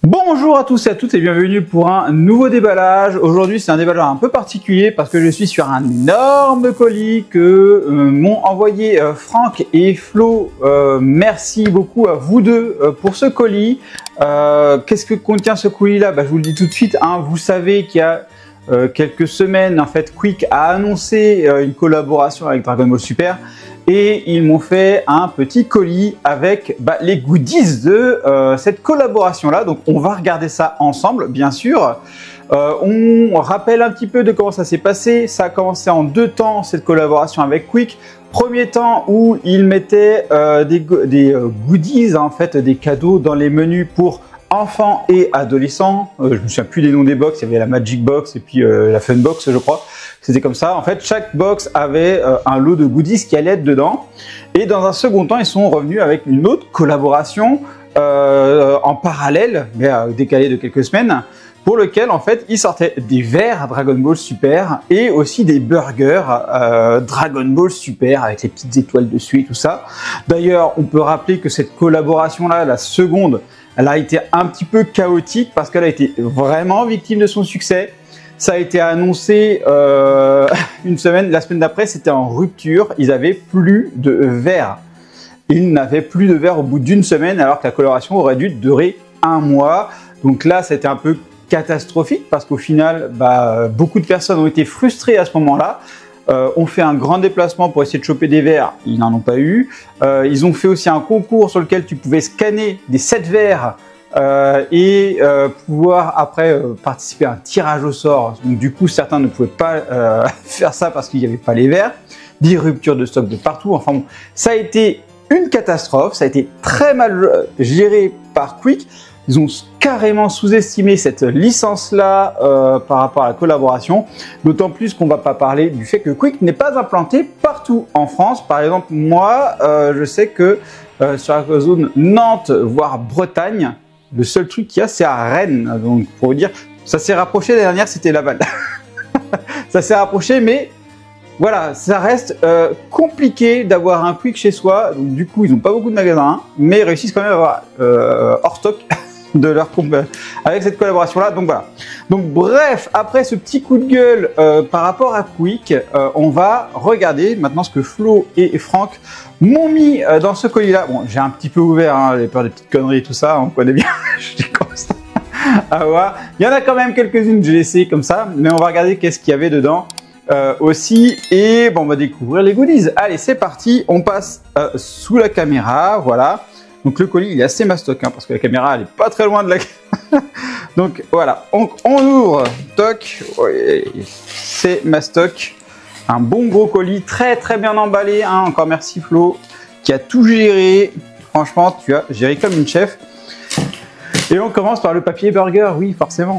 Bonjour à tous et à toutes et bienvenue pour un nouveau déballage. Aujourd'hui c'est un déballage un peu particulier parce que je suis sur un énorme colis que m'ont envoyé Franck et Flo. Merci beaucoup à vous deux pour ce colis. Qu'est-ce que contient ce colis là? Je vous le dis tout de suite, hein. Vous savez qu'il y a quelques semaines en fait Quick a annoncé une collaboration avec Dragon Ball Super. Et ils m'ont fait un petit colis avec les goodies de cette collaboration là. Donc on va regarder ça ensemble bien sûr. On rappelle un petit peu de comment ça s'est passé. Ça a commencé en deux temps cette collaboration avec Quick. Premier temps où ils mettaient des goodies, en fait des cadeaux dans les menus pour enfants et adolescents. Je me souviens plus des noms des box, il y avait la Magic Box et puis la Fun Box je crois. C'était comme ça, en fait chaque box avait un lot de goodies qui allait être dedans. Et dans un second temps ils sont revenus avec une autre collaboration en parallèle, mais décalée de quelques semaines, pour lequel en fait ils sortaient des verres Dragon Ball Super et aussi des burgers Dragon Ball Super avec les petites étoiles dessus et tout ça. D'ailleurs on peut rappeler que cette collaboration là, la seconde, elle a été un petit peu chaotique parce qu'elle a été vraiment victime de son succès. Ça a été annoncé une semaine, la semaine d'après c'était en rupture, ils n'avaient plus de verre. Ils n'avaient plus de verre au bout d'une semaine alors que la coloration aurait dû durer un mois. Donc là c'était un peu catastrophique parce qu'au final beaucoup de personnes ont été frustrées à ce moment-là. On fait un grand déplacement pour essayer de choper des verres, ils n'en ont pas eu. Ils ont fait aussi un concours sur lequel tu pouvais scanner des 7 verres et pouvoir après participer à un tirage au sort. Donc du coup certains ne pouvaient pas faire ça parce qu'il n'y avait pas les verres. Des ruptures de stock de partout. Enfin bon, ça a été une catastrophe, ça a été très mal géré par Quick. Ils ont carrément sous-estimé cette licence-là par rapport à la collaboration. D'autant plus qu'on ne va pas parler du fait que Quick n'est pas implanté partout en France. Par exemple, moi, je sais que sur la zone Nantes, voire Bretagne, le seul truc qu'il y a, c'est à Rennes. Donc, pour vous dire, ça s'est rapproché. La dernière, c'était Laval. Ça s'est rapproché, mais voilà, ça reste compliqué d'avoir un Quick chez soi. Donc, du coup, ils n'ont pas beaucoup de magasins, hein, mais ils réussissent quand même à avoir hors stock de leur avec cette collaboration là. Donc voilà, donc bref, après ce petit coup de gueule par rapport à Quick, on va regarder maintenant ce que Flo et Franck m'ont mis dans ce colis là. Bon, j'ai un petit peu ouvert, hein, j'ai peur des petites conneries et tout ça, on connaît bien. Je commence à voir, il y en a quand même quelques-unes que j'ai laissées comme ça, mais on va regarder qu'est-ce qu'il y avait dedans aussi. Et bon, on va découvrir les goodies. Allez, c'est parti, on passe sous la caméra, voilà. Donc le colis il est assez mastoc, hein, parce que la caméra elle est pas très loin de la donc voilà, on ouvre, toc, ouais, c'est mastoc, un bon gros colis, très bien emballé, hein. Encore merci Flo qui a tout géré, franchement tu as géré comme une chef. Et on commence par le papier burger, oui forcément.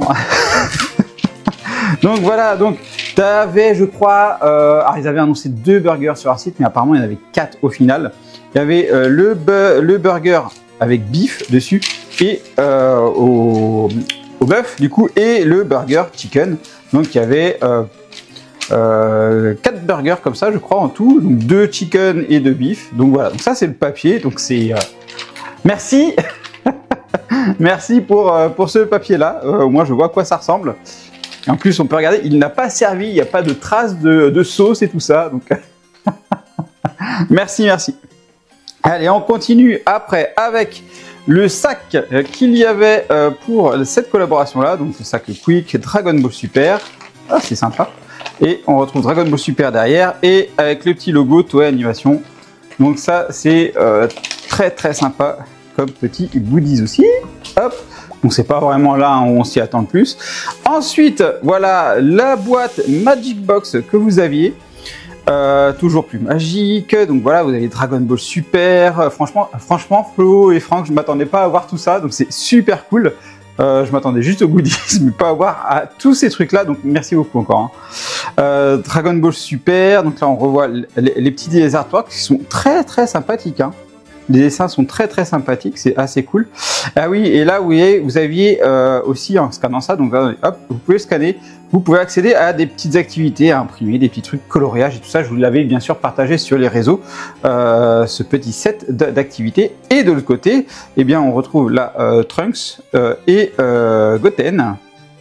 Donc voilà, donc tu avais je crois, alors ils avaient annoncé 2 burgers sur leur site mais apparemment il y en avait 4 au final. Il y avait le burger avec beef dessus et au bœuf du coup, et le burger chicken. Donc il y avait 4 burgers comme ça je crois en tout, donc 2 chicken et 2 beef. Donc voilà, donc ça c'est le papier, donc c'est merci. Merci pour ce papier là, au moins je vois à quoi ça ressemble. Et en plus on peut regarder, il n'a pas servi, il n'y a pas de traces de sauce et tout ça, donc merci. Allez, on continue après avec le sac qu'il y avait pour cette collaboration-là. Donc le sac Quick Dragon Ball Super. Ah, c'est sympa. Et on retrouve Dragon Ball Super derrière et avec le petit logo Toei Animation. Donc ça, c'est très sympa comme petit goodies aussi. Hop. Donc c'est pas vraiment là où on s'y attend le plus. Ensuite, voilà la boîte Magic Box que vous aviez. Toujours plus magique, donc voilà, vous avez Dragon Ball Super, franchement Flo et Franck, je m'attendais pas à voir tout ça, donc c'est super cool. Je m'attendais juste aux goodies, mais pas à voir à tous ces trucs là, donc merci beaucoup encore, hein. Dragon Ball Super, donc là on revoit les petits artworks qui sont très sympathiques, hein. Les dessins sont très très sympathiques, c'est assez cool. Ah oui, et là vous aviez aussi en scannant ça, donc hop, vous pouvez scanner, vous pouvez accéder à des petites activités à imprimer, des petits trucs coloriage et tout ça. Je vous l'avais bien sûr partagé sur les réseaux, ce petit set d'activités. Et de l'autre côté, eh bien on retrouve là Trunks et Goten.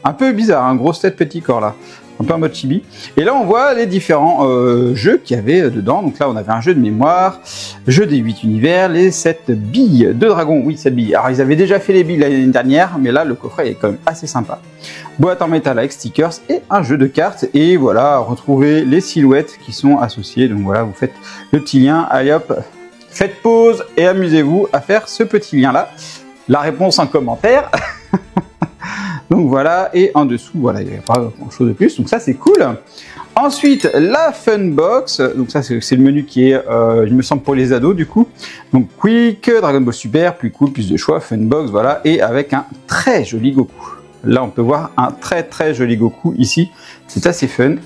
Un peu bizarre, un gros set petit corps là. Un peu en mode chibi. Et là, on voit les différents jeux qu'il y avait dedans. Donc là, on avait un jeu de mémoire, jeu des 8 univers, les 7 billes de dragon. Oui, 7 billes. Alors, ils avaient déjà fait les billes l'année dernière, mais là, le coffret est quand même assez sympa. Boîte en métal avec stickers et un jeu de cartes. Et voilà, retrouver les silhouettes qui sont associées. Donc voilà, vous faites le petit lien. Allez hop, faites pause et amusez-vous à faire ce petit lien-là. La réponse en commentaire. Donc voilà, et en dessous, voilà, il n'y a pas grand chose de plus, donc ça c'est cool. Ensuite, la Funbox, donc ça c'est le menu qui est, il me semble, pour les ados du coup. Donc Quick, Dragon Ball Super, plus cool, plus de choix, Funbox, voilà, et avec un très joli Goku. Là on peut voir un très très joli Goku ici, c'est assez fun.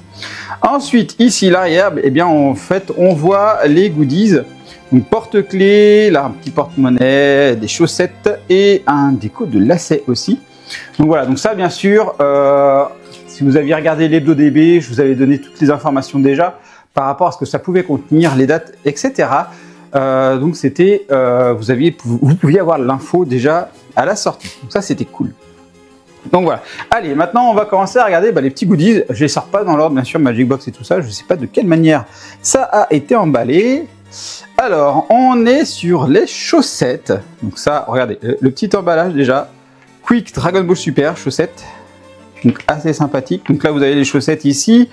Ensuite, ici l'arrière, eh bien en fait on voit les goodies. Donc porte-clés, là un petit porte-monnaie, des chaussettes et un déco de lacets aussi. Donc voilà, donc ça bien sûr, si vous aviez regardé l'HebdoDB, je vous avais donné toutes les informations déjà par rapport à ce que ça pouvait contenir, les dates, etc. Donc c'était, vous pouviez avoir l'info déjà à la sortie. Donc ça c'était cool. Donc voilà. Allez, maintenant on va commencer à regarder les petits goodies. Je les sors pas dans l'ordre, bien sûr, Magic Box et tout ça. Je ne sais pas de quelle manière ça a été emballé. Alors, on est sur les chaussettes. Donc ça, regardez, le petit emballage déjà. Quick Dragon Ball Super chaussettes, donc assez sympathique. Donc là vous avez les chaussettes ici,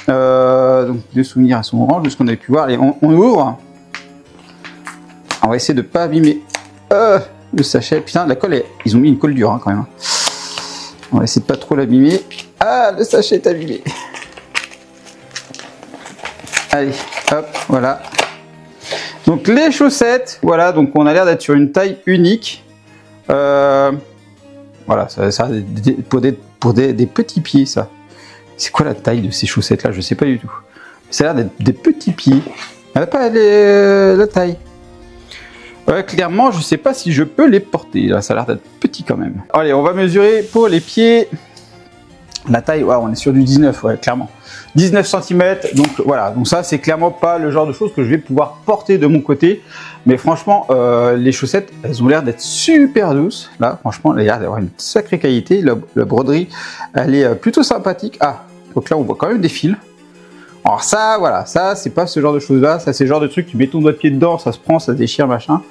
donc des souvenirs elles sont oranges de ce qu'on avait pu voir. Allez, on ouvre. On va essayer de pas abîmer le sachet. Putain, la colle, ils ont mis une colle dure hein, quand même. On va essayer de pas trop l'abîmer. Ah, le sachet est abîmé. Allez, hop, voilà. Donc les chaussettes, voilà, donc on a l'air d'être sur une taille unique. Voilà, ça pour des petits pieds, ça. C'est quoi la taille de ces chaussettes-là? Je sais pas du tout. Ça a l'air d'être des petits pieds. Elle n'a pas la taille. Ouais, clairement, je sais pas si je peux les porter. Là, ça a l'air d'être petit quand même. Allez, on va mesurer pour les pieds. La taille, ouais, on est sur du 19, ouais, clairement. 19 cm, donc voilà. Donc ça, c'est clairement pas le genre de choses que je vais pouvoir porter de mon côté. Mais franchement, les chaussettes, elles ont l'air d'être super douces. Là, franchement, elles ont l'air d'avoir une sacrée qualité. La broderie, elle est plutôt sympathique. Ah, donc là, on voit quand même des fils. Alors ça, voilà, ça, c'est pas ce genre de choses-là. Ça, c'est le genre de truc, tu mets ton doigt de pied dedans, ça se prend, ça se déchire, machin.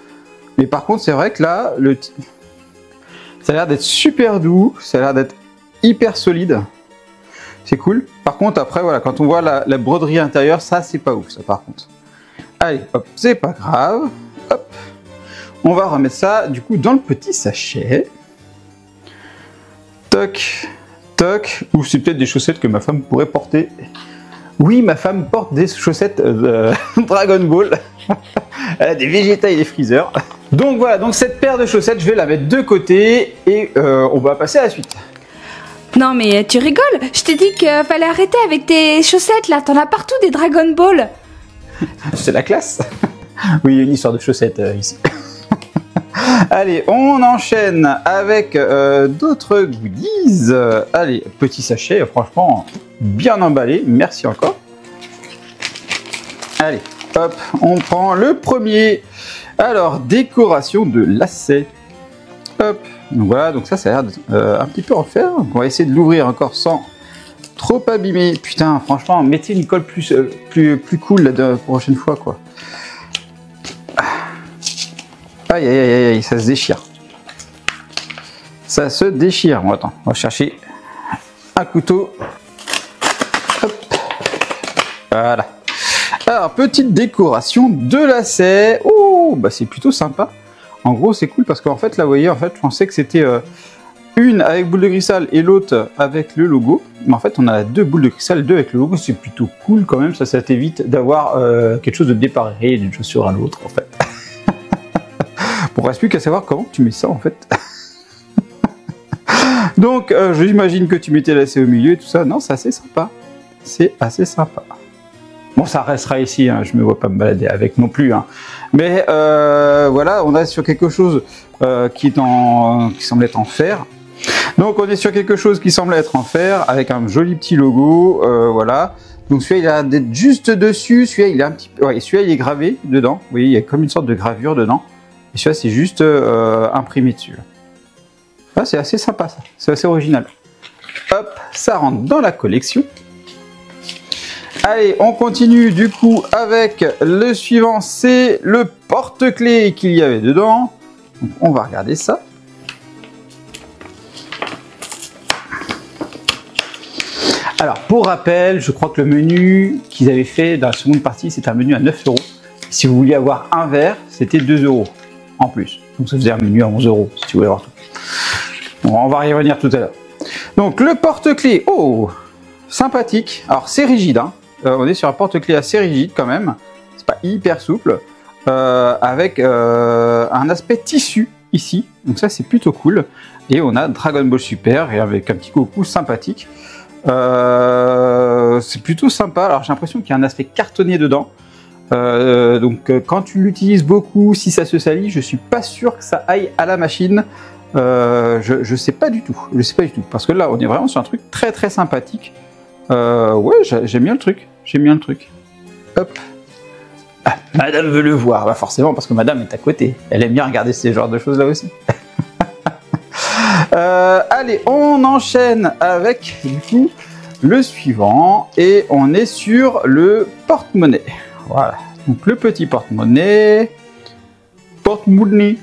Mais par contre, c'est vrai que là, ça a l'air d'être super doux. Ça a l'air d'être hyper solide. C'est cool. Par contre, après, voilà, quand on voit la broderie intérieure, ça, c'est pas ouf, ça, par contre. Allez, hop, c'est pas grave. Hop. On va remettre ça, du coup, dans le petit sachet. Toc, toc. Ou c'est peut-être des chaussettes que ma femme pourrait porter. Oui, ma femme porte des chaussettes Dragon Ball. Elle a des Vegeta et des Freezer. Donc voilà, donc cette paire de chaussettes, je vais la mettre de côté et on va passer à la suite. Non mais tu rigoles, je t'ai dit qu'il fallait arrêter avec tes chaussettes là, t'en as partout des Dragon Ball. C'est la classe. Oui, il y a une histoire de chaussettes ici. Allez, on enchaîne avec d'autres goodies. Allez, petit sachet, franchement, bien emballé, merci encore. Allez, hop, on prend le premier. Alors, décoration de lacets. Hop, donc voilà, donc ça a l'air un petit peu refaire. On va essayer de l'ouvrir encore sans trop abîmer. Putain, franchement, mettez une colle plus cool la prochaine fois, quoi. Aïe, aïe, aïe, aïe, ça se déchire. Ça se déchire. Bon, attends, on va chercher un couteau. Hop. Voilà. Alors, petite décoration de lacets. Oh, bah c'est plutôt sympa. En gros, c'est cool parce qu'en fait, là, vous voyez, en fait, je pensais que c'était une avec boule de cristal et l'autre avec le logo. Mais en fait, on a deux boules de cristal, deux avec le logo. C'est plutôt cool quand même. Ça t'évite d'avoir quelque chose de dépareillé d'une chaussure à l'autre, en fait. Bon, il ne reste plus qu'à savoir comment tu mets ça, en fait. Donc, j'imagine que tu mettais lacet au milieu et tout ça. Non, c'est assez sympa. C'est assez sympa. Bon, ça restera ici, hein, je me vois pas me balader avec non plus. Hein. Mais voilà, on est sur quelque chose qui semble être en fer. Donc on est sur quelque chose qui semble être en fer avec un joli petit logo, voilà. Donc celui-là il a d'être juste dessus, celui-là il est un petit peu, ouais, celui-là il est gravé dedans. Vous voyez, il y a comme une sorte de gravure dedans. Et celui-là c'est juste imprimé dessus. Ah, c'est assez sympa ça, c'est assez original. Hop, ça rentre dans la collection. Allez, on continue du coup avec le suivant, c'est le porte-clés qu'il y avait dedans. Donc, on va regarder ça. Alors, pour rappel, je crois que le menu qu'ils avaient fait dans la seconde partie, c'était un menu à 9 €. Si vous vouliez avoir un verre, c'était 2 € en plus. Donc, ça faisait un menu à 11 € si tu voulais avoir tout. Bon, on va y revenir tout à l'heure. Donc, le porte-clés, oh, sympathique. Alors, c'est rigide, hein. On est sur un porte-clés assez rigide quand même. C'est pas hyper souple. Avec un aspect tissu ici. Donc, ça, c'est plutôt cool. Et on a Dragon Ball Super et avec un petit Goku sympathique. C'est plutôt sympa. Alors j'ai l'impression qu'il y a un aspect cartonné dedans. Donc quand tu l'utilises beaucoup, si ça se salit, je suis pas sûr que ça aille à la machine. Je sais pas du tout. Je sais pas du tout. Parce que là, on est vraiment sur un truc très très sympathique. Ouais, j'aime bien le truc. J'aime bien le truc. Hop. Ah, Madame veut le voir. Bah forcément, parce que Madame est à côté. Elle aime bien regarder ces genres de choses là aussi. Allez, on enchaîne avec du coup le suivant et on est sur le porte-monnaie. Voilà, donc le petit porte-monnaie. Porte-monnaie.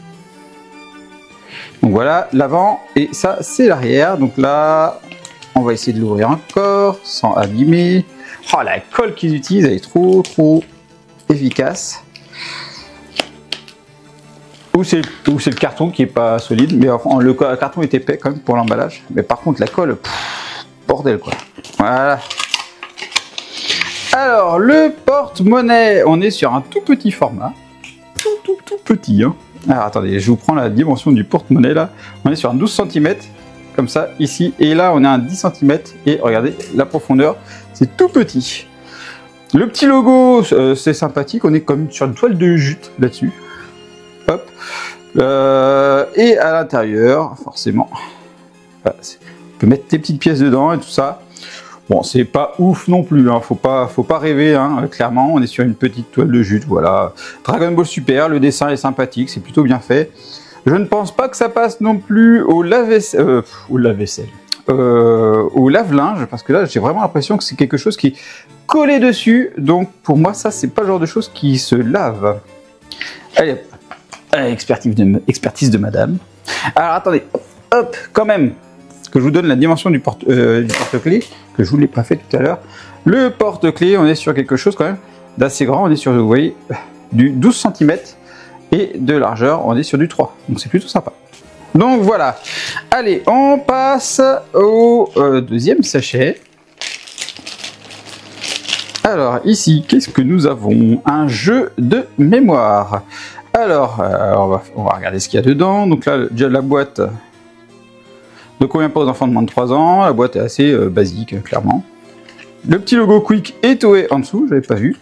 Donc voilà l'avant et ça c'est l'arrière. Donc là, on va essayer de l'ouvrir encore sans abîmer. Oh, la colle qu'ils utilisent, elle est trop efficace. Ou c'est le carton qui est pas solide, mais enfin, le carton est épais quand même pour l'emballage. Mais par contre la colle, bordel quoi. Voilà. Alors le porte-monnaie, on est sur un tout petit format, tout petit. Hein. Alors attendez, je vous prends la dimension du porte-monnaie là. On est sur un 12 cm comme ça ici, et là on a un 10 cm et regardez la profondeur, c'est tout petit. Le petit logo, c'est sympathique. On est comme sur une toile de jute là-dessus. Hop. Et à l'intérieur, forcément, on peut mettre des petites pièces dedans et tout ça. Bon, c'est pas ouf non plus, hein. Faut pas rêver, hein. Clairement, on est sur une petite toile de jute, voilà. Dragon Ball Super, le dessin est sympathique, c'est plutôt bien fait. Je ne pense pas que ça passe non plus au lave-vaisselle, au lave-linge, parce que là, j'ai vraiment l'impression que c'est quelque chose qui est collé dessus. Donc, pour moi, ça, c'est pas le genre de choses qui se lave. Allez, expertise de madame. Alors attendez, hop, quand même, que je vous donne la dimension du porte-clés, que je vous l'ai pas fait tout à l'heure. Le porte-clés, on est sur quelque chose quand même d'assez grand, on est sur, vous voyez, du 12 cm et de largeur, on est sur du 3. Donc c'est plutôt sympa. Donc voilà. Allez, on passe au deuxième sachet. Alors ici, qu'est-ce que nous avons? Un jeu de mémoire. Alors, on va regarder ce qu'il y a dedans. Donc là, déjà la boîte ne convient pas aux enfants de moins de 3 ans. La boîte est assez basique, clairement. Le petit logo Quick est en dessous, je n'avais pas vu.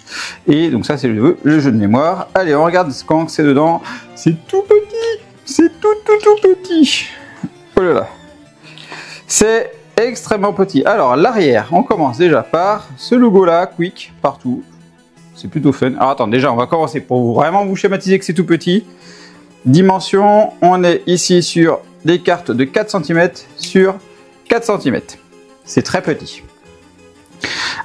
Et donc ça, c'est le jeu de mémoire. Allez, on regarde quand c'est dedans. C'est tout petit. C'est tout petit. Oh là là. C'est extrêmement petit. Alors, l'arrière, on commence déjà par ce logo-là, Quick, partout. C'est plutôt fun. Alors attends, déjà on va commencer pour vraiment vous schématiser que c'est tout petit. Dimension, on est ici sur des cartes de 4 cm sur 4 cm. C'est très petit.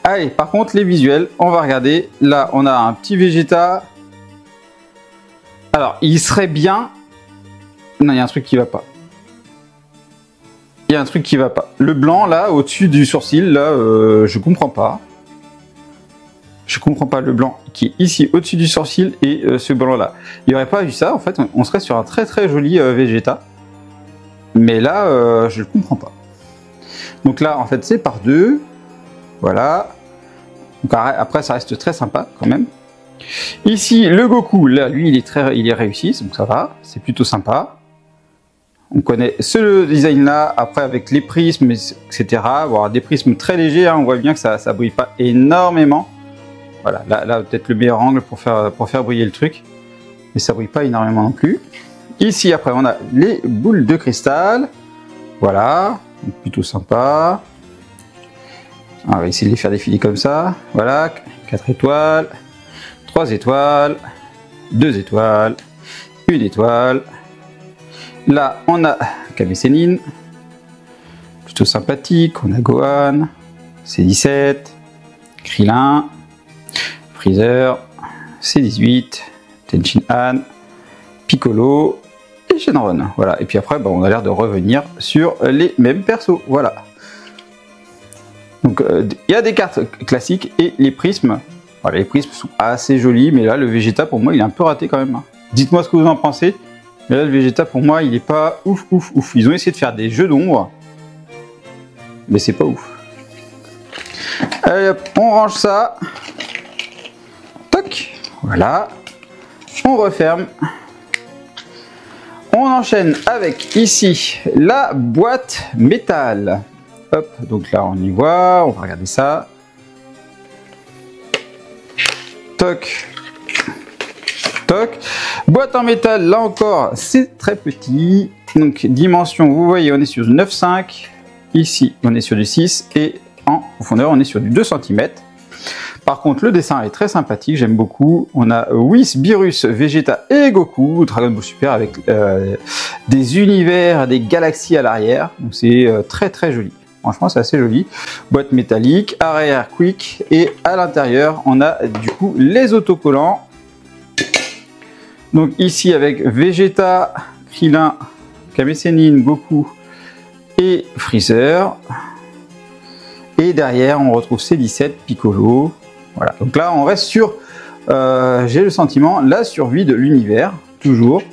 Allez, par contre les visuels, on va regarder. Là on a un petit Vegeta. Alors il serait bien... Non, il y a un truc qui va pas. Il y a un truc qui va pas. Le blanc là, au-dessus du sourcil, là, je comprends pas. Je comprends pas le blanc qui est ici au-dessus du sourcil et ce blanc là. Il n'y aurait pas eu ça, en fait, on serait sur un très très joli Vegeta. Mais là, je ne le comprends pas. Donc là, en fait, c'est par deux. Voilà. Donc après, ça reste très sympa quand même. Ici, le Goku, là, lui, il est réussi, donc ça va. C'est plutôt sympa. On connaît ce design là, après avec les prismes, etc. Bon, des prismes très légers, hein, on voit bien que ça brille pas énormément. Voilà, là peut-être le meilleur angle pour faire briller le truc. Mais ça brille pas énormément non plus. Ici, après, on a les boules de cristal. Voilà, plutôt sympa. On va essayer de les faire défiler comme ça. Voilà, 4 étoiles, 3 étoiles, 2 étoiles, 1 étoile. Là, on a Kame-Sennin, plutôt sympathique. On a Gohan, C17, Krillin, Freezer, C18, Tenshin Han, Piccolo et Shenron. Voilà. Et puis après, on a l'air de revenir sur les mêmes persos. Voilà. Donc, il y a des cartes classiques et les prismes. Voilà, les prismes sont assez jolis, mais là, le Vegeta, pour moi, il est un peu raté quand même. Dites-moi ce que vous en pensez. Mais là, le Vegeta, pour moi, il est pas ouf. Ils ont essayé de faire des jeux d'ombre, mais c'est pas ouf. Allez hop, on range ça. Toc, voilà. On referme. On enchaîne avec ici la boîte métal. Hop, donc là on y voit, on va regarder ça. Toc, toc. Boîte en métal, là encore, c'est très petit. Donc dimension, vous voyez, on est sur du 9,5. Ici, on est sur du 6 et en profondeur, on est sur du 2 cm. Par contre, le dessin est très sympathique, j'aime beaucoup. On a Whis, Beerus, Vegeta et Goku, Dragon Ball Super avec des univers, des galaxies à l'arrière. Donc c'est très joli. Franchement, c'est assez joli. Boîte métallique, arrière quick et à l'intérieur, on a du coup les autocollants. Donc ici avec Vegeta, Krillin, Kame-Sennin, Goku et Freezer. Et derrière, on retrouve C17, Piccolo. Voilà, donc là, on reste sur, j'ai le sentiment, la survie de l'univers, toujours.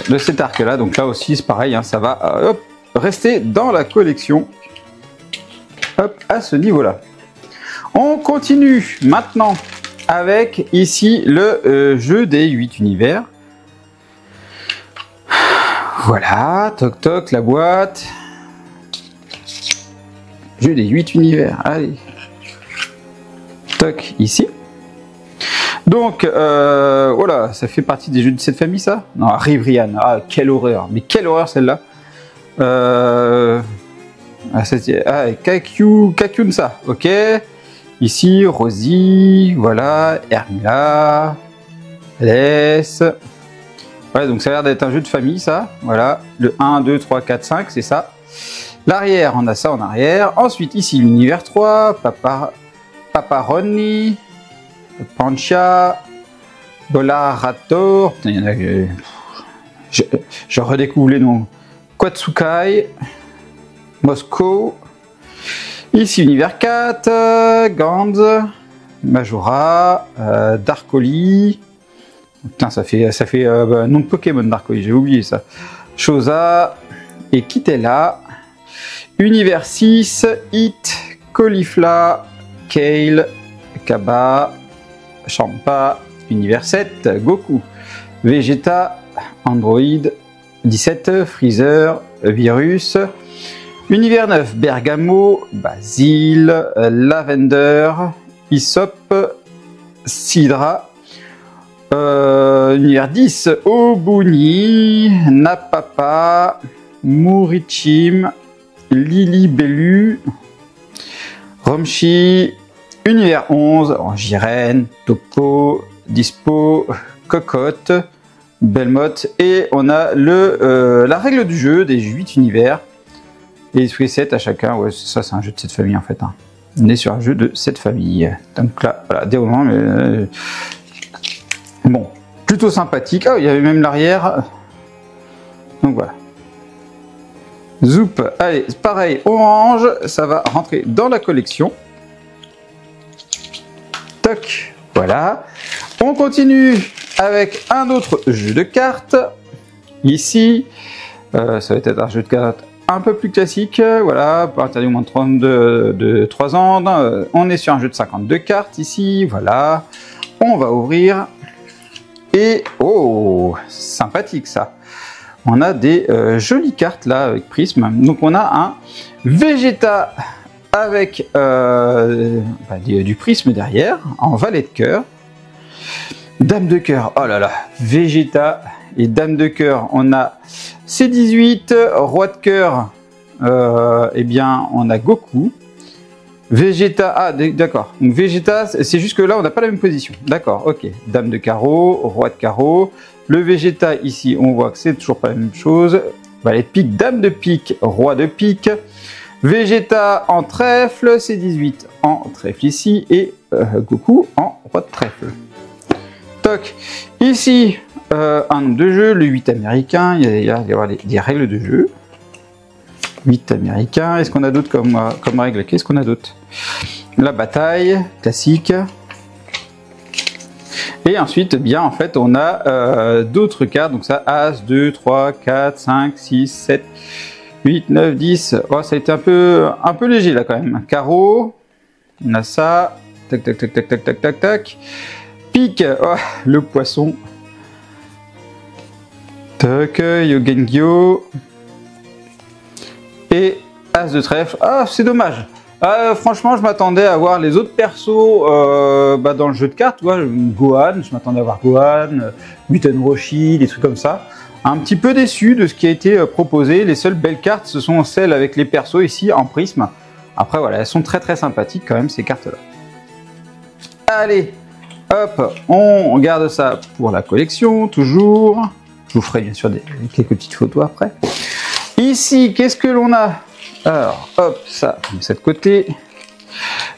De cet arc-là, donc là aussi, c'est pareil, hein, ça va hop, rester dans la collection. Hop, à ce niveau-là. On continue maintenant avec ici le jeu des 8 univers. Voilà, toc toc, la boîte. Jeu des 8 univers, allez. Toc, ici. Donc, voilà, ça fait partie des jeux de cette famille, ça? Non, Ribrianne, ah, quelle horreur. Mais quelle horreur, celle-là. Kakyunsa, ok. Ici, Rosie, voilà, Hermila, Alès. Ouais, donc ça a l'air d'être un jeu de famille, ça. Voilà, le 1, 2, 3, 4, 5, c'est ça. L'arrière, on a ça en arrière. Ensuite, ici, l'univers 3, Paparoni, Pancha, Bolarator. Putain, il y en a, je redécouvre les noms. Quatsukai, Moscow. Ici, univers 4, Gantz, Majora, Darkoli. Putain, ça fait nom de Pokémon Darkoli, j'ai oublié ça. Chosa et Kitela. Univers 6, Hit, Caulifla, Kale, Kaba, Champa. Univers 7, Goku, Vegeta, Android, 17, Freezer, Virus. Univers 9, Bergamo, Basile, Lavender, Isop, Sidra. Univers 10, Obuni, Napapa, Murichim, Lilibelu, Romchi. Univers 11, Jiren, Topo, Dispo, Cocotte, Belmotte. Et on a la règle du jeu des 8 univers. Et les 7 à chacun. Ouais, ça c'est un jeu de cette famille en fait. Hein. On est sur un jeu de cette famille. Donc là, voilà, déroulement. Mais, bon, plutôt sympathique. Ah, il y avait même l'arrière. Donc voilà. Zoup. Allez, pareil, orange. Ça va rentrer dans la collection. Toc. Voilà. On continue avec un autre jeu de cartes. Ici, ça va être un jeu de cartes un peu plus classique. Voilà, pas interdit au moins de 3 ans. On est sur un jeu de 52 cartes ici. Voilà. On va ouvrir. Et oh, sympathique ça. On a des jolies cartes là avec prisme. Donc on a un Vegeta avec du prisme derrière, en valet de cœur. Dame de cœur, oh là là, Vegeta et dame de cœur, on a C18, roi de cœur, eh bien on a Goku. Vegeta, ah d'accord, donc Vegeta, c'est juste que là on n'a pas la même position, d'accord, ok. Dame de carreau, roi de carreau, le Vegeta ici on voit que c'est toujours pas la même chose. Valet de pique, dame de pique, roi de pique, Vegeta en trèfle, C18 en trèfle ici, et Goku en roi de trèfle. Toc, ici un nombre de jeux, le 8 américain, il y a des règles de jeu. 8 américains. Est-ce qu'on a d'autres comme règle? Qu'est-ce qu'on a d'autre? La bataille, classique. Et ensuite, bien, en fait, on a d'autres cartes. Donc ça, As, 2, 3, 4, 5, 6, 7, 8, 9, 10. Oh, ça a été un peu léger là quand même. Carreau. On a ça. Tac, tac, tac, tac, tac, tac, tac, tac. Pique. Oh, le poisson. Tac, Yogengyo. Et As de trèfle. Ah, c'est dommage. Franchement, je m'attendais à voir les autres persos dans le jeu de cartes. Tu vois, Gohan, je m'attendais à voir Gohan, Muten Roshi, des trucs comme ça. Un petit peu déçu de ce qui a été proposé. Les seules belles cartes, ce sont celles avec les persos ici en prisme. Après, voilà, elles sont très très sympathiques quand même, ces cartes-là. Allez, hop, on garde ça pour la collection, toujours. Je vous ferai bien sûr quelques petites photos après. Ici, qu'est-ce que l'on a? Alors, hop, ça, on met ça de côté.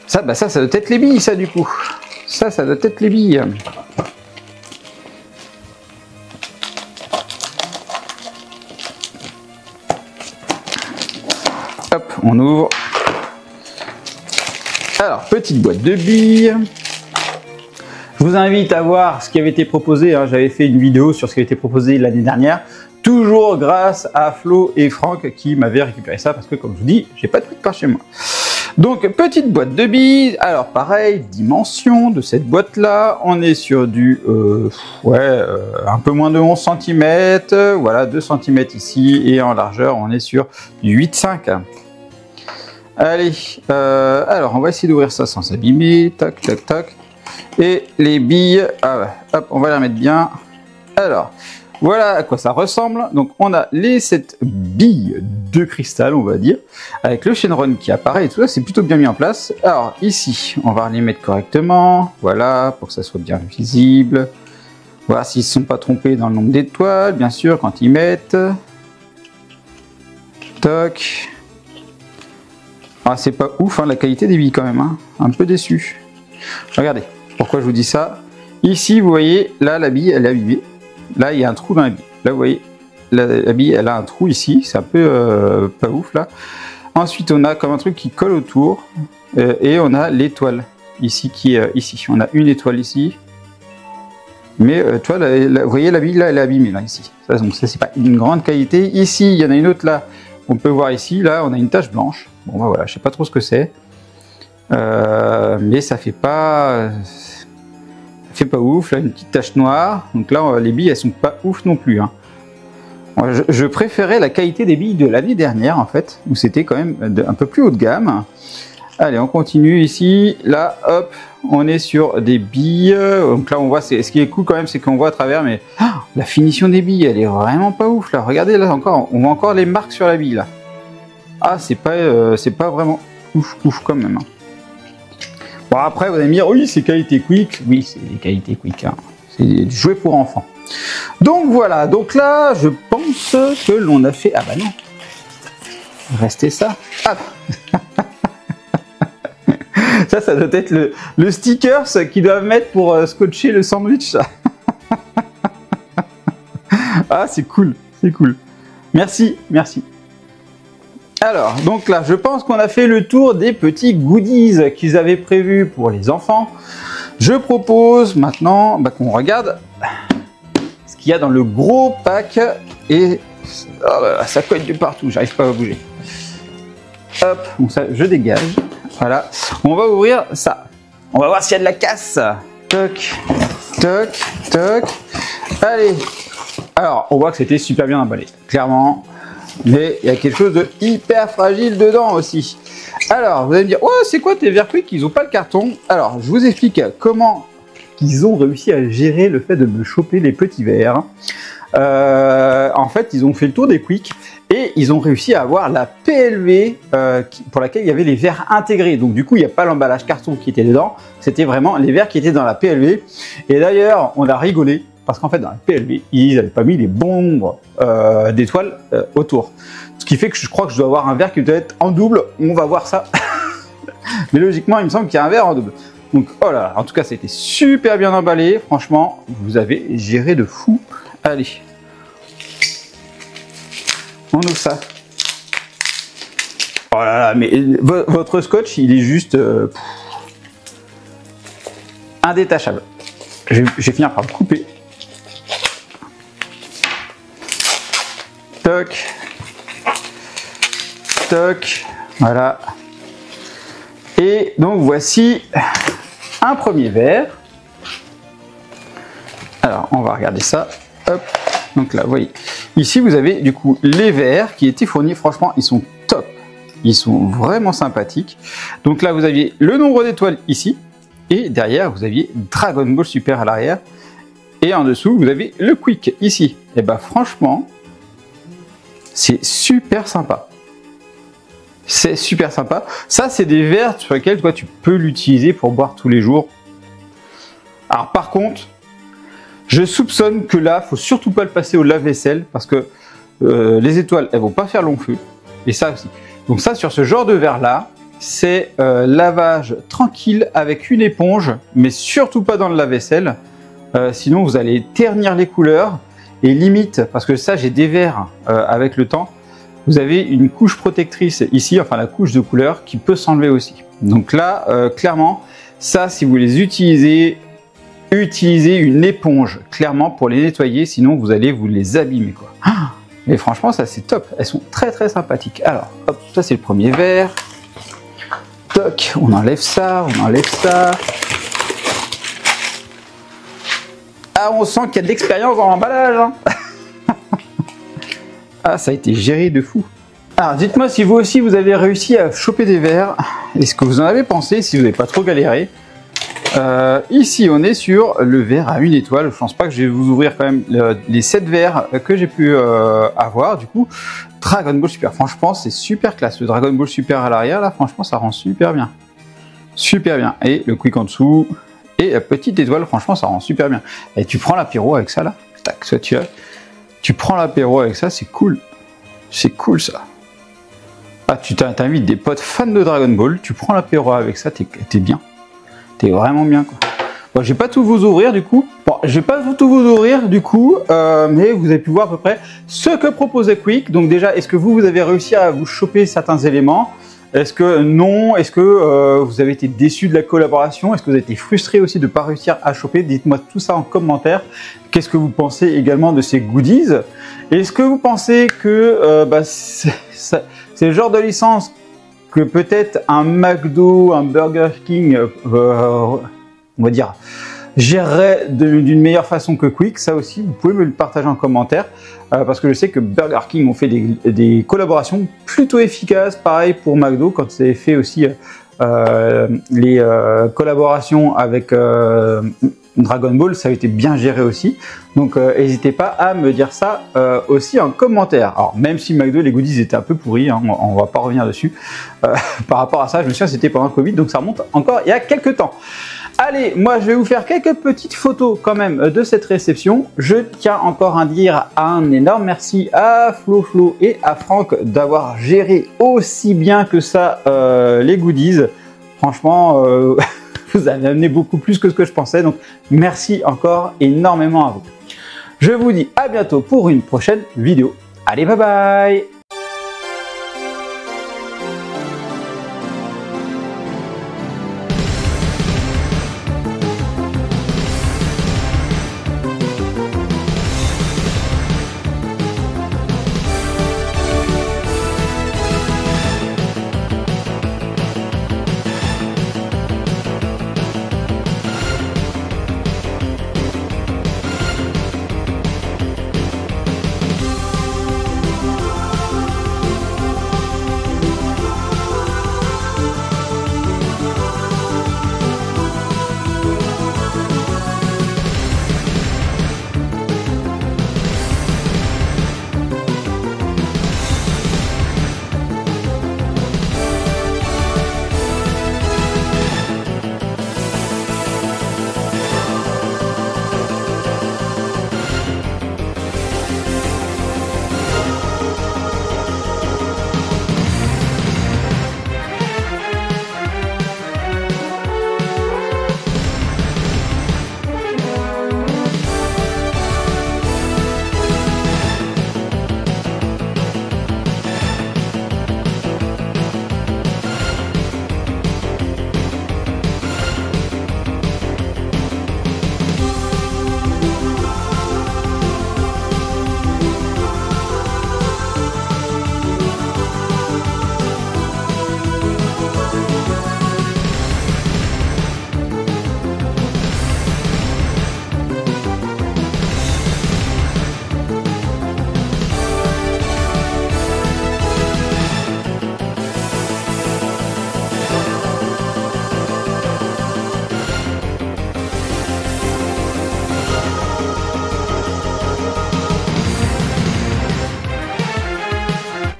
Ça, ça doit être les billes, ça, du coup. Ça doit être les billes. Hop, on ouvre. Alors, petite boîte de billes. Je vous invite à voir ce qui avait été proposé. Hein. J'avais fait une vidéo sur ce qui avait été proposé l'année dernière. Toujours grâce à Flo et Franck qui m'avaient récupéré ça parce que, comme je vous dis, j'ai pas de truc par chez moi. Donc, petite boîte de billes. Alors, pareil, dimension de cette boîte-là. On est sur du un peu moins de 11 cm. Voilà, 2 cm ici. Et en largeur, on est sur du 8,5. Allez, alors, on va essayer d'ouvrir ça sans s'abîmer. Tac, tac, tac. Et les billes, hop, on va les remettre bien. Alors, voilà à quoi ça ressemble. Donc, on a les 7 billes de cristal, on va dire, avec le Shenron qui apparaît et tout ça, c'est plutôt bien mis en place. Alors, ici, on va les mettre correctement. Voilà, pour que ça soit bien visible. Voir s'ils ne se sont pas trompés dans le nombre d'étoiles, bien sûr, quand ils mettent. Toc. Ah, c'est pas ouf, hein, la qualité des billes quand même. Hein. Un peu déçu. Regardez, pourquoi je vous dis ça? Ici, vous voyez, là, la bille, elle est abîmée. Là, il y a un trou dans la bille. Là, vous voyez, la bille, elle a un trou ici. C'est un peu pas ouf, là. Ensuite, on a comme un truc qui colle autour. Et on a l'étoile ici qui est ici. On a une étoile ici. Mais, tu vois, vous voyez, la bille, là, elle est abîmée, là, ici. Ça, donc, ça, c'est pas une grande qualité. Ici, il y en a une autre, là. On peut voir ici. Là, on a une tache blanche. Bon, bah, voilà, je sais pas trop ce que c'est. Mais ça fait pas ouf, là une petite tache noire, donc là les billes elles sont pas ouf non plus, hein. Je préférais la qualité des billes de l'année dernière en fait, où c'était quand même un peu plus haut de gamme. Allez, on continue ici, là hop, on est sur des billes, donc là on voit, ce qui est cool quand même c'est qu'on voit à travers, mais la finition des billes elle est vraiment pas ouf là, regardez là encore, on voit encore les marques sur la bille là. Ah c'est pas vraiment ouf quand même, hein. Bon après vous allez me dire oui c'est qualité quick, oui c'est des qualités quick, hein. C'est du jouet pour enfants. Donc voilà, donc là je pense que l'on a fait, ah bah non, restez ça, ah. ça doit être le sticker qu'ils doivent mettre pour scotcher le sandwich. Ah c'est cool, merci. Alors, donc là, je pense qu'on a fait le tour des petits goodies qu'ils avaient prévus pour les enfants. Je propose maintenant qu'on regarde ce qu'il y a dans le gros pack. Et oh là là, ça cogne de partout, j'arrive pas à bouger. Hop, donc ça, je dégage. Voilà, on va ouvrir ça. On va voir s'il y a de la casse. Toc, toc, toc. Allez. Alors, on voit que c'était super bien emballé, clairement. Mais il y a quelque chose de hyper fragile dedans aussi. Alors, vous allez me dire, oh, c'est quoi tes verres Quick? Ils ont pas le carton. Alors, je vous explique comment ils ont réussi à gérer le fait de me choper les petits verres. En fait, ils ont fait le tour des Quick et ils ont réussi à avoir la PLV pour laquelle il y avait les verres intégrés. Donc du coup, il n'y a pas l'emballage carton qui était dedans, c'était vraiment les verres qui étaient dans la PLV. Et d'ailleurs, on a rigolé parce qu'en fait, dans la PLV, ils n'avaient pas mis les bons nombres d'étoiles autour. Ce qui fait que je crois que je dois avoir un verre qui doit être en double. On va voir ça. Mais logiquement, il me semble qu'il y a un verre en double. Donc, oh là là, en tout cas, ça a été super bien emballé. Franchement, vous avez géré de fou. Allez, on ouvre ça. Oh là là, mais votre scotch, il est juste indétachable. Je vais finir par le couper. Toc, toc, voilà. Et donc voici un premier verre. Alors, on va regarder ça. Hop, donc là, vous voyez, ici vous avez du coup les verres qui étaient fournis, franchement, ils sont top, ils sont vraiment sympathiques. Donc là, vous aviez le nombre d'étoiles ici, et derrière, vous aviez Dragon Ball Super à l'arrière, et en dessous, vous avez le Quick ici. Et bah franchement, c'est super sympa. C'est super sympa. Ça, c'est des verres sur lesquels toi, tu peux l'utiliser pour boire tous les jours. Alors par contre, je soupçonne que là, faut surtout pas le passer au lave-vaisselle parce que les étoiles, elles vont pas faire long feu. Et ça aussi. Donc ça, sur ce genre de verre là, c'est lavage tranquille avec une éponge, mais surtout pas dans le lave-vaisselle. Sinon, vous allez ternir les couleurs et limite, parce que ça, j'ai des verres avec le temps. Vous avez une couche protectrice ici, enfin la couche de couleur qui peut s'enlever aussi. Donc là, clairement, ça, si vous les utilisez, utilisez une éponge, clairement, pour les nettoyer, sinon vous allez vous les abîmer, quoi. Et franchement, ça c'est top. Elles sont très très sympathiques. Alors, hop, ça c'est le premier verre. Toc, on enlève ça, on enlève ça. Ah, on sent qu'il y a de l'expérience dans l'emballage, hein. Ah, ça a été géré de fou. Alors, dites-moi si vous aussi vous avez réussi à choper des verres. Est-ce que vous en avez pensé, si vous n'avez pas trop galéré? Ici, on est sur le verre à une étoile. Je pense pas que je vais vous ouvrir quand même les 7 verres que j'ai pu avoir. Du coup, Dragon Ball Super. Franchement, c'est super classe. Le Dragon Ball Super à l'arrière, là, franchement, ça rend super bien. Super bien. Et le Quick en dessous. Et petite étoile, franchement, ça rend super bien. Et tu prends l'apéro avec ça, là. Tac, ça tu prends l'apéro avec ça, c'est cool. C'est cool, ça. Ah, tu t'invites des potes fans de Dragon Ball, tu prends l'apéro avec ça, t'es bien. T'es vraiment bien, quoi. Bon, je vais pas tout vous ouvrir, du coup. Bon, je vais pas tout vous ouvrir, du coup, mais vous avez pu voir à peu près ce que proposait Quick. Donc déjà, est-ce que vous avez réussi à vous choper certains éléments? Est-ce que non? Est-ce que vous avez été déçu de la collaboration? Est-ce que vous avez été frustré aussi de ne pas réussir à choper? Dites-moi tout ça en commentaire. Qu'est-ce que vous pensez également de ces goodies? Est-ce que vous pensez que c'est le genre de licence que peut-être un McDo, un Burger King, on va dire, gérerait d'une meilleure façon que Quick? Ça aussi, vous pouvez me le partager en commentaire. Parce que je sais que Burger King ont fait des collaborations plutôt efficaces, pareil pour McDo, quand c'est fait aussi les collaborations avec Dragon Ball, ça a été bien géré aussi. Donc n'hésitez pas à me dire ça aussi en commentaire. Alors même si McDo, les goodies étaient un peu pourris, hein, on va pas revenir dessus. Par rapport à ça, je me souviens c'était pendant le Covid, donc ça remonte encore il y a quelques temps. Allez, moi je vais vous faire quelques petites photos quand même de cette réception. Je tiens encore à dire un énorme merci à Flo et à Franck d'avoir géré aussi bien que ça les goodies. Franchement, vous avez amené beaucoup plus que ce que je pensais, donc merci encore énormément à vous. Je vous dis à bientôt pour une prochaine vidéo. Allez, bye bye!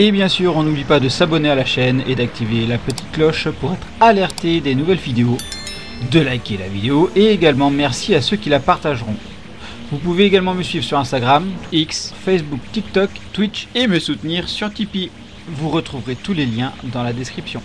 Et bien sûr, on n'oublie pas de s'abonner à la chaîne et d'activer la petite cloche pour être alerté des nouvelles vidéos, de liker la vidéo et également merci à ceux qui la partageront. Vous pouvez également me suivre sur Instagram, X, Facebook, TikTok, Twitch et me soutenir sur Tipeee. Vous retrouverez tous les liens dans la description.